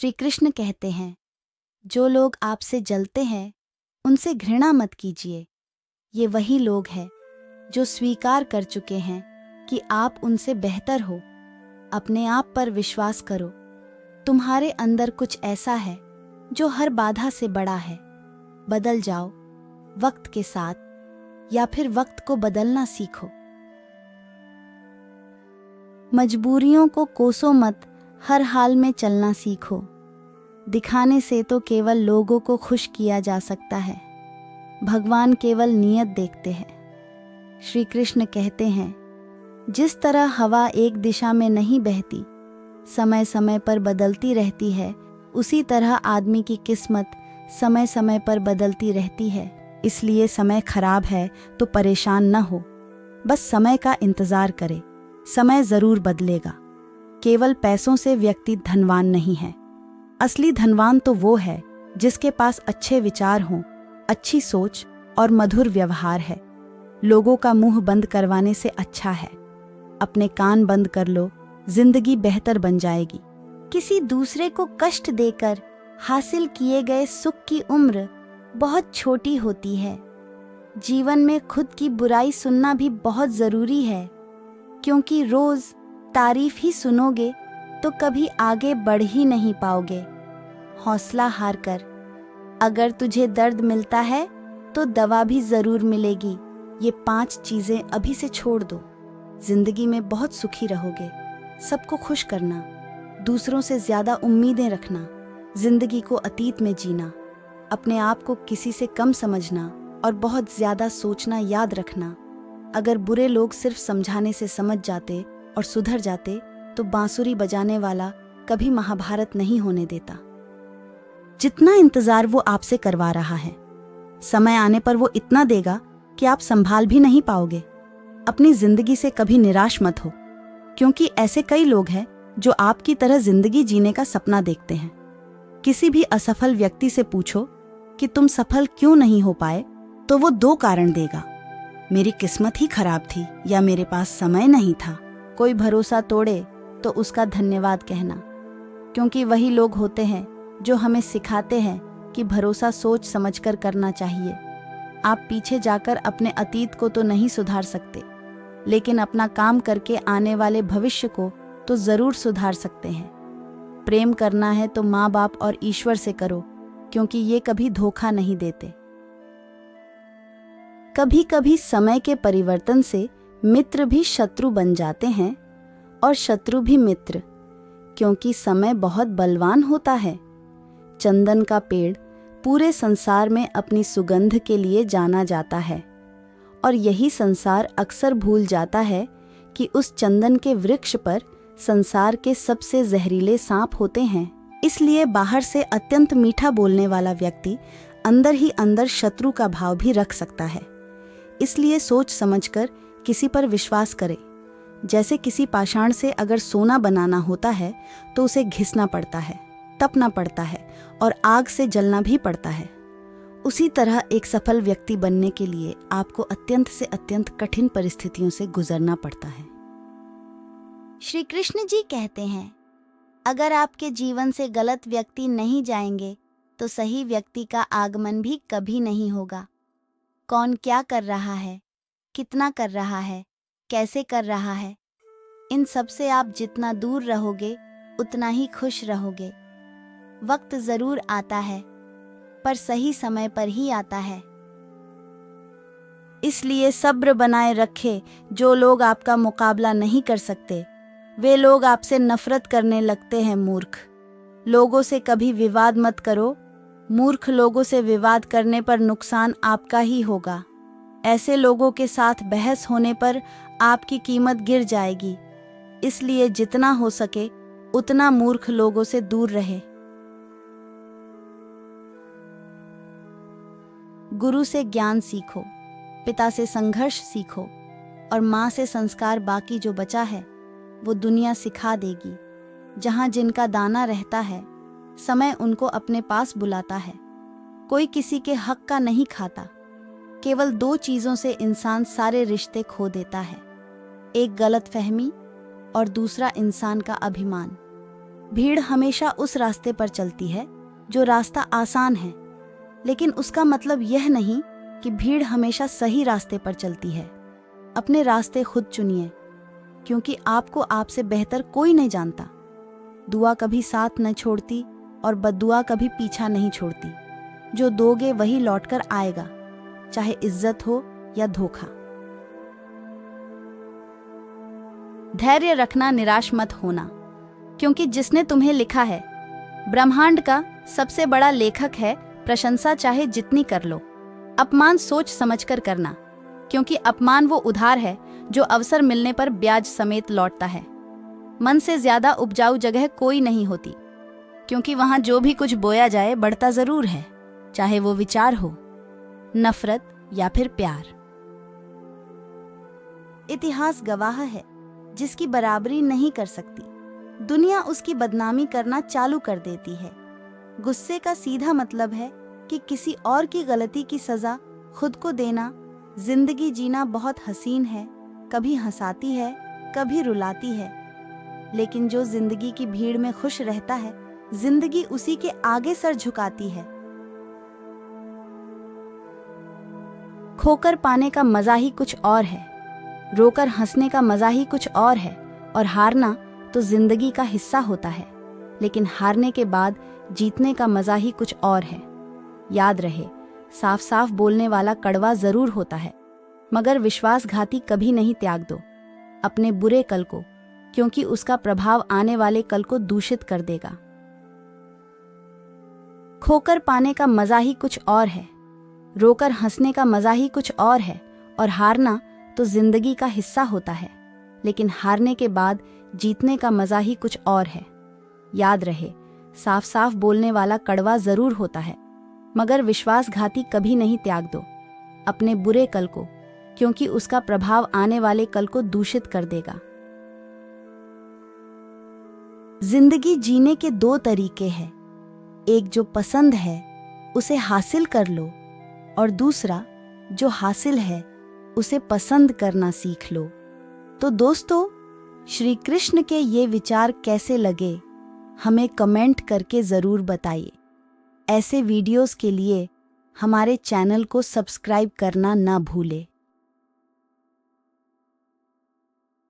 श्री कृष्ण कहते हैं, जो लोग आपसे जलते हैं उनसे घृणा मत कीजिए। ये वही लोग हैं जो स्वीकार कर चुके हैं कि आप उनसे बेहतर हो। अपने आप पर विश्वास करो। तुम्हारे अंदर कुछ ऐसा है जो हर बाधा से बड़ा है। बदल जाओ वक्त के साथ, या फिर वक्त को बदलना सीखो। मजबूरियों को कोसो मत, हर हाल में चलना सीखो। दिखाने से तो केवल लोगों को खुश किया जा सकता है। भगवान केवल नियत देखते हैं। श्री कृष्ण कहते हैं, जिस तरह हवा एक दिशा में नहीं बहती, समय समय पर बदलती रहती है, उसी तरह आदमी की किस्मत समय समय पर बदलती रहती है। इसलिए समय खराब है तो परेशान न हो, बस समय का इंतजार करे। समय जरूर बदलेगा। केवल पैसों से व्यक्ति धनवान नहीं है। असली धनवान तो वो है जिसके पास अच्छे विचार हों, अच्छी सोच और मधुर व्यवहार है। लोगों का मुंह बंद करवाने से अच्छा है अपने कान बंद कर लो, जिंदगी बेहतर बन जाएगी। किसी दूसरे को कष्ट देकर हासिल किए गए सुख की उम्र बहुत छोटी होती है। जीवन में खुद की बुराई सुनना भी बहुत जरूरी है, क्योंकि रोज तारीफ ही सुनोगे तो कभी आगे बढ़ ही नहीं पाओगे। हौसला हार कर, अगर तुझे दर्द मिलता है तो दवा भी जरूर मिलेगी। ये 5 चीजें अभी से छोड़ दो। जिंदगी में बहुत सुखी रहोगे। सबको खुश करना, दूसरों से ज्यादा उम्मीदें रखना, जिंदगी को अतीत में जीना, अपने आप को किसी से कम समझना और बहुत ज्यादा सोचना याद रखना। अगर बुरे लोग सिर्फ समझाने से समझ जाते और सुधर जाते तो बांसुरी बजाने वाला कभी महाभारत नहीं होने देता। जितना इंतजार वो आपसे करवा रहा है, समय आने पर वो इतना देगा कि आप संभाल भी नहीं पाओगे। अपनी जिंदगी से कभी निराश मत हो, क्योंकि ऐसे कई लोग हैं जो आपकी तरह जिंदगी जीने का सपना देखते हैं। किसी भी असफल व्यक्ति से पूछो कि तुम सफल क्यों नहीं हो पाए, तो वो 2 कारण देगा, मेरी किस्मत ही खराब थी या मेरे पास समय नहीं था। कोई भरोसा तोड़े तो उसका धन्यवाद कहना, क्योंकि वही लोग होते हैं जो हमें सिखाते हैं कि भरोसा सोच समझकर करना चाहिए। आप पीछे जाकर अपने अतीत को तो नहीं सुधार सकते, लेकिन अपना काम करके आने वाले भविष्य को तो जरूर सुधार सकते हैं। प्रेम करना है तो माँ बाप और ईश्वर से करो, क्योंकि ये कभी धोखा नहीं देते। कभी कभी समय के परिवर्तन से मित्र भी शत्रु बन जाते हैं और शत्रु भी मित्र, क्योंकि समय बहुत बलवान होता है। चंदन का पेड़ पूरे संसार में अपनी सुगंध के लिए जाना जाता है, और यही संसार अक्सर भूल जाता है कि उस चंदन के वृक्ष पर संसार के सबसे जहरीले सांप होते हैं। इसलिए बाहर से अत्यंत मीठा बोलने वाला व्यक्ति अंदर ही अंदर शत्रु का भाव भी रख सकता है। इसलिए सोच समझकर किसी पर विश्वास करें। जैसे किसी पाषाण से अगर सोना बनाना होता है तो उसे घिसना पड़ता है, तपना पड़ता है और आग से जलना भी पड़ता है। उसी तरह एक सफल व्यक्ति बनने के लिए आपको अत्यंत से अत्यंत कठिन परिस्थितियों से गुजरना पड़ता है। श्री कृष्ण जी कहते हैं, अगर आपके जीवन से गलत व्यक्ति नहीं जाएंगे तो सही व्यक्ति का आगमन भी कभी नहीं होगा। कौन क्या कर रहा है, कितना कर रहा है, कैसे कर रहा है, इन सब से आप जितना दूर रहोगे उतना ही खुश रहोगे। वक्त जरूर आता है, पर सही समय पर ही आता है। इसलिए सब्र बनाए रखे। जो लोग आपका मुकाबला नहीं कर सकते, वे लोग आपसे नफरत करने लगते हैं। मूर्ख लोगों से कभी विवाद मत करो। मूर्ख लोगों से विवाद करने पर नुकसान आपका ही होगा। ऐसे लोगों के साथ बहस होने पर आपकी कीमत गिर जाएगी। इसलिए जितना हो सके उतना मूर्ख लोगों से दूर रहे। गुरु से ज्ञान सीखो, पिता से संघर्ष सीखो और माँ से संस्कार। बाकी जो बचा है वो दुनिया सिखा देगी। जहाँ जिनका दाना रहता है, समय उनको अपने पास बुलाता है। कोई किसी के हक का नहीं खाता। केवल 2 चीजों से इंसान सारे रिश्ते खो देता है, एक गलतफहमी और दूसरा इंसान का अभिमान। भीड़ हमेशा उस रास्ते पर चलती है जो रास्ता आसान है, लेकिन उसका मतलब यह नहीं कि भीड़ हमेशा सही रास्ते पर चलती है। अपने रास्ते खुद चुनिए, क्योंकि आपको आपसे बेहतर कोई नहीं जानता। दुआ कभी साथ न छोड़ती और बद्दुआ कभी पीछा नहीं छोड़ती। जो दोगे वही लौटकर आएगा, चाहे इज्जत हो या धोखा। धैर्य रखना, निराश मत होना, क्योंकि जिसने तुम्हें लिखा है, ब्रह्मांड का सबसे बड़ा लेखक है। प्रशंसा चाहे जितनी कर लो, अपमान सोच समझकर करना, क्योंकि अपमान वो उधार है जो अवसर मिलने पर ब्याज समेत लौटता है। मन से ज्यादा उपजाऊ जगह कोई नहीं होती, क्योंकि वहां जो भी कुछ बोया जाए बढ़ता जरूर है, चाहे वो विचार हो, नफरत या फिर प्यार। इतिहास गवाह है, जिसकी बराबरी नहीं कर सकती, दुनिया उसकी बदनामी करना चालू कर देती है। गुस्से का सीधा मतलब है कि किसी और की गलती की सजा खुद को देना। जिंदगी जीना बहुत हसीन है, कभी हंसाती है, कभी रुलाती है, लेकिन जो जिंदगी की भीड़ में खुश रहता है, जिंदगी उसी के आगे सर झुकाती है। खोकर पाने का मजा ही कुछ और है, रोकर हंसने का मजा ही कुछ और है, और हारना तो जिंदगी का हिस्सा होता है, लेकिन हारने के बाद जीतने का मजा ही कुछ और है। याद रहे, साफ साफ बोलने वाला कड़वा जरूर होता है, मगर विश्वासघाती कभी नहीं त्याग दो अपने बुरे कल को, क्योंकि उसका प्रभाव आने वाले कल को दूषित कर देगा। खोकर पाने का मजा ही कुछ और है, रोकर हंसने का मजा ही कुछ और है, और हारना तो जिंदगी का हिस्सा होता है, लेकिन हारने के बाद जीतने का मजा ही कुछ और है। याद रहे, साफ साफ बोलने वाला कड़वा जरूर होता है, मगर विश्वासघाती कभी नहीं त्याग दो अपने बुरे कल को, क्योंकि उसका प्रभाव आने वाले कल को दूषित कर देगा। जिंदगी जीने के दो तरीके हैं, एक जो पसंद है उसे हासिल कर लो, और दूसरा जो हासिल है उसे पसंद करना सीख लो। तो दोस्तों, श्री कृष्ण के ये विचार कैसे लगे, हमें कमेंट करके ज़रूर बताइए। ऐसे वीडियोस के लिए हमारे चैनल को सब्सक्राइब करना ना भूलें।